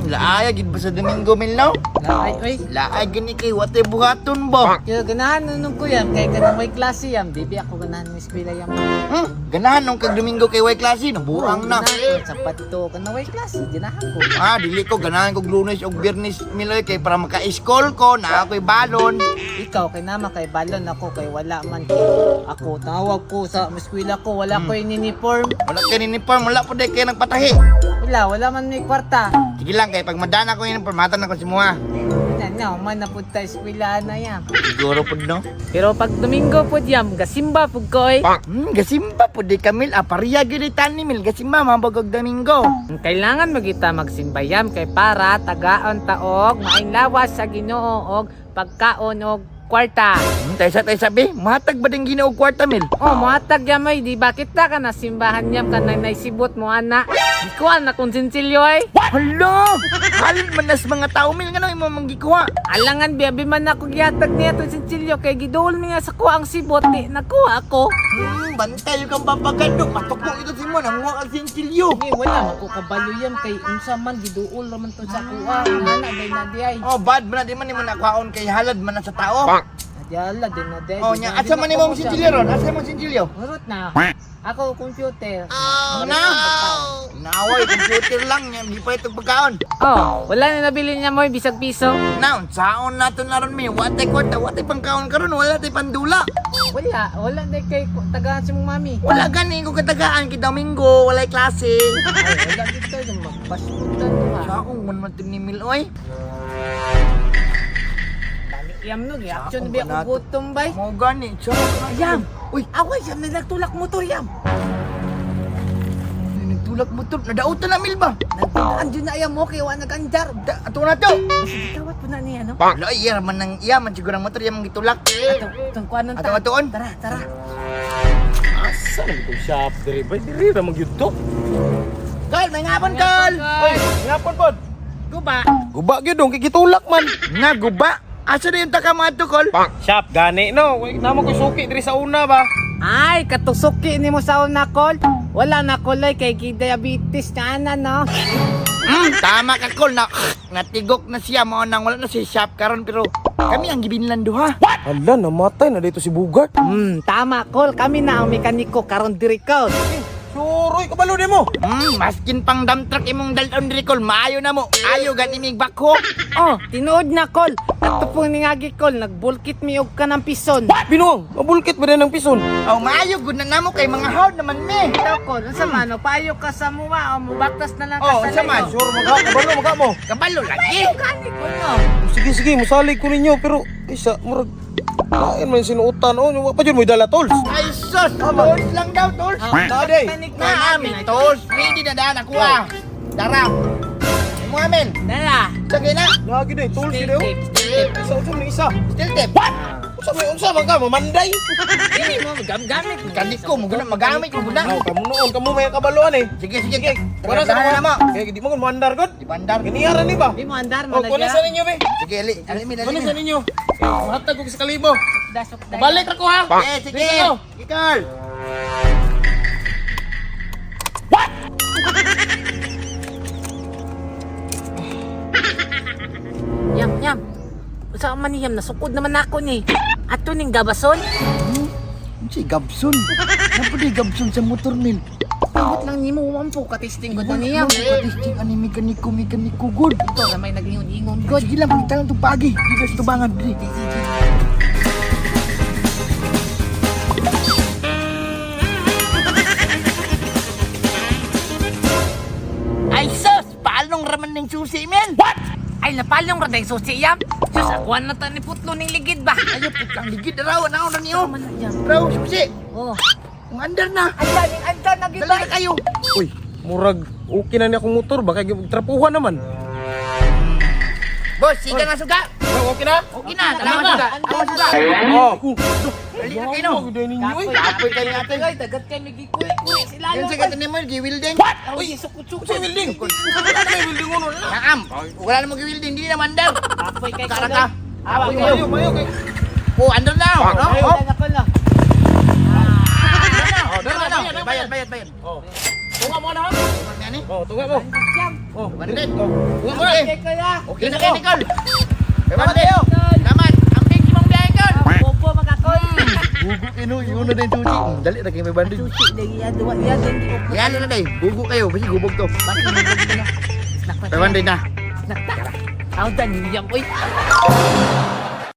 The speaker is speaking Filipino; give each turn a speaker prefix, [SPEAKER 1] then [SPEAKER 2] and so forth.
[SPEAKER 1] Laaya gid ba sa Domingo Mil no?
[SPEAKER 2] Laay, oy.
[SPEAKER 1] Laay gini kay wate buhaton ba?
[SPEAKER 2] Kaya ganahan nung ko yan, kaya ganang may klase yan. Di ako ganahan ng eskwela yan.
[SPEAKER 1] Ganahan nung kag Domingo kay way klase no, buang na.
[SPEAKER 2] Sapat to ka na may klase, ganahan ko.
[SPEAKER 1] Dili ko ganahan kog Lunes ug Biyernes Miloy kay para maka-school ko na ako'y balon.
[SPEAKER 2] Ikaw, kay naman kay balon ako, kay wala man. Ako, tawag ko sa eskwela ko, wala ko yung uniform.
[SPEAKER 1] Wala kay uniform, wala po day kay nagpatahi.
[SPEAKER 2] Wala man may kwarta.
[SPEAKER 1] Sige lang kay pag madana ko yung informatan ako si Mua.
[SPEAKER 2] Man na punta eskwela na yan.
[SPEAKER 1] Siguro po no.
[SPEAKER 2] Pero pag Domingo po diyam, gasimba po ko eh.
[SPEAKER 1] Gasimba po di Kamil, pariya gyud ni Mil, gasimba mabagog Domingo.
[SPEAKER 2] Kailangan magita magsimbayam kay para tagaon taog, maing lawas sa Ginoo og pagkaon og kwarta.
[SPEAKER 1] Tayo sabi, mahatag ba din Ginoo kwarta Mil?
[SPEAKER 2] Muhatag yamoy, di ba kita ka na simbahan yam ka na naisibot mo ana. Di ko na kung sinsilyo eh.
[SPEAKER 1] Hala! Halin man nas mga tao Mil nga imo manggikuha.
[SPEAKER 2] Alangan biyabi man ako gihatag niya to sinsilyo kay giduol mi nga sa kuha ang sibot di nakuha ako.
[SPEAKER 1] Bantay kang papagando, patukbo ito si mo nang wa kang sinsilyo.
[SPEAKER 2] Wala makukabalo yam kay unsa man giduol raman to sa kuha. Ana day na di ay.
[SPEAKER 1] Bad man na di man nimo nakaon kay halad man na sa tao.
[SPEAKER 2] Adiyala din na day.
[SPEAKER 1] Nya asa man nimo ang sinsilyo ron? Asa mo sinsilyo?
[SPEAKER 2] Urot na. Ako computer.
[SPEAKER 1] Naway computer lang yan, di pa itong pagkaon.
[SPEAKER 2] Wala na nabili niya mo bisag piso.
[SPEAKER 1] Now, saon nato na ron mi, watay kwarta, watay pangkaon karon, wala tay pandula.
[SPEAKER 2] Wala na kay tagaan si mong mami.
[SPEAKER 1] Wala gani ko katagaan kay Domingo, walay klase.
[SPEAKER 2] Wala dito yung magpasutan ba.
[SPEAKER 1] Saong man man ni Mil oy.
[SPEAKER 2] Yam no, reaction
[SPEAKER 1] Saan
[SPEAKER 2] ba
[SPEAKER 1] ba
[SPEAKER 2] ako
[SPEAKER 1] nato?
[SPEAKER 2] gutom bay?
[SPEAKER 1] Mo gani,
[SPEAKER 2] Yam.
[SPEAKER 1] Uy,
[SPEAKER 2] Away yam nagtulak motor yam.
[SPEAKER 1] nagtulak motor, nadautan na Mil ba?
[SPEAKER 2] Nagtulak dyan na yam mo kay wa nagandar.
[SPEAKER 1] Ato na to.
[SPEAKER 2] Sige kawat po na niya no.
[SPEAKER 1] Wala iya man nang iya man siguro ang motor iya man gitulak.
[SPEAKER 2] Itong kuanon
[SPEAKER 1] Ato atoon.
[SPEAKER 2] Tara.
[SPEAKER 3] Asa na itong shop diri ba? Diri na magyud to.
[SPEAKER 1] Kal, may ngapon kal.
[SPEAKER 3] Oy, ngapon pod.
[SPEAKER 2] Guba.
[SPEAKER 3] Guba gyud dong kay gitulak man.
[SPEAKER 1] Nga guba. Asa na yung taka mga to kol?
[SPEAKER 3] Shop gani no. Way namo ko suki diri sa una ba.
[SPEAKER 2] Ay, katusuki ni mo sa una kol. Wala na kolay kay diabetes na ana no.
[SPEAKER 1] Tama ka kol na natigok na siya mo nang wala na si shop karon pero kami ang gibinlan duha.
[SPEAKER 3] Hala, namatay na dito si Bugart.
[SPEAKER 2] Tama kol, kami na ang mekaniko karon diri kol.
[SPEAKER 3] Suroy, kabalo mo.
[SPEAKER 1] Maskin pang dump truck imong dalon diri kol, maayo na mo. Ayo gani mig bakho.
[SPEAKER 2] Tinuod na kol. Ato pong ningagi kol, nagbulkit mi og kanang pison.
[SPEAKER 3] Binuang, mabulkit ba rin ng pison?
[SPEAKER 1] Maayo gud na namo kay mga hawd naman me.
[SPEAKER 2] Ikaw kol, unsa man no payo ka sa muwa o mubaktas na lang ka sa
[SPEAKER 1] Sa man,
[SPEAKER 2] layo.
[SPEAKER 3] Sure, maga mo.
[SPEAKER 1] kabalo lagi.
[SPEAKER 2] Kani kol no.
[SPEAKER 3] Sige, musalig ko ninyo pero isa murag lain man sinuutan wa pa jud mo dala tools.
[SPEAKER 1] Ay sus, tools lang daw tools.
[SPEAKER 3] Taday.
[SPEAKER 1] Na amin tools, ready na daan ako ah. Dara. Mo amin.
[SPEAKER 2] Dala.
[SPEAKER 1] Sige na.
[SPEAKER 3] Lagi day tools
[SPEAKER 2] Still
[SPEAKER 3] gid.
[SPEAKER 2] tip, still tip.
[SPEAKER 3] Isa ni isa.
[SPEAKER 1] Still tip.
[SPEAKER 3] Unsa man ka mamanday?
[SPEAKER 2] Dili mo gamit mo.
[SPEAKER 1] Kandik ko mo guna magamit ko guna.
[SPEAKER 3] Kamu noon kamo may kabaloan eh.
[SPEAKER 1] Sige.
[SPEAKER 3] Wala sa
[SPEAKER 1] na mo.
[SPEAKER 3] Kaya di mo kun mandar gud.
[SPEAKER 1] Di bandar.
[SPEAKER 3] Giniyara ni ba?
[SPEAKER 2] Di mo andar
[SPEAKER 3] Oh,
[SPEAKER 2] man
[SPEAKER 3] kuno sa ninyo be.
[SPEAKER 1] Sige, ali
[SPEAKER 3] Kuno sa
[SPEAKER 1] mi.
[SPEAKER 3] ninyo. Mahatag ko sa kalibo.
[SPEAKER 2] Dasok dai.
[SPEAKER 3] Balik ra ko ha.
[SPEAKER 1] Sige.
[SPEAKER 3] Dito.
[SPEAKER 1] Ikal.
[SPEAKER 2] Yam. Usa man niyam nasukod naman ako ni. Ato ning gabason.
[SPEAKER 1] Si Gabson. Napudi Gabson sa motor mil.
[SPEAKER 2] Pagod lang nimo mampo ka testing gud na niya.
[SPEAKER 1] Testing ani mekaniko good.
[SPEAKER 2] Ito na may nagingon-ingon
[SPEAKER 1] God,
[SPEAKER 2] gud.
[SPEAKER 1] gila pagitalan to pagi. Di ka tubangan diri. Ay sus, palong raman ng susi men.
[SPEAKER 2] Ay napalong ra dai susi yam. Sus ako na ta ni putlo ning ligid ba.
[SPEAKER 1] Ayo putang ligid raw na ona niyo.
[SPEAKER 2] Man yam.
[SPEAKER 1] Raw susi.
[SPEAKER 2] Oh.
[SPEAKER 1] Ang andar na.
[SPEAKER 2] Anda na gid.
[SPEAKER 1] Dala na kayo.
[SPEAKER 3] Uy, murag okay na ni akong motor ba kay trapuhan naman.
[SPEAKER 1] Boss, sige nga suga.
[SPEAKER 3] Okay na?
[SPEAKER 1] Okay na, salamat suga. Ako suga.
[SPEAKER 3] Oh.
[SPEAKER 1] Dali na kayo no.
[SPEAKER 3] Gud ninyo eh.
[SPEAKER 1] Apoy kayo natin.
[SPEAKER 2] Ay dagat kay migikuy sila.
[SPEAKER 1] Yan sa gatan ni mo, giwilding.
[SPEAKER 2] Uy sukut-sukut.
[SPEAKER 3] Sa building. Wala na may building uno na.
[SPEAKER 1] Naam, wala na mag-giwilding, hindi naman daw.
[SPEAKER 2] Apoy kay
[SPEAKER 1] Kara ka.
[SPEAKER 2] Apoy
[SPEAKER 3] Mayo kay.
[SPEAKER 1] Oh, andar na. No?
[SPEAKER 2] Ayo na ko la.
[SPEAKER 1] Dala na. Bayad.
[SPEAKER 3] Oh. Tunga mo na ha.
[SPEAKER 1] Ano ni?
[SPEAKER 3] Oh, tunga mo. Oh,
[SPEAKER 1] Bandit.
[SPEAKER 3] tunga mo.
[SPEAKER 1] Okay.
[SPEAKER 2] Okay kaya.
[SPEAKER 1] Okay na kay Nicole. Bandit. Salamat. Ang big mong biyahe kon.
[SPEAKER 2] Popo magakol.
[SPEAKER 1] Bugo kinu, yun na din susi. Dali na kayo may bandit.
[SPEAKER 2] Susi dai ya dua ya din ko.
[SPEAKER 1] Yan na day. Bugo kayo, basi gubog to.
[SPEAKER 2] Basta magbubuo na. Snack pa.
[SPEAKER 1] Kay bandit na.
[SPEAKER 2] Snack ta. Ang taniyang oy.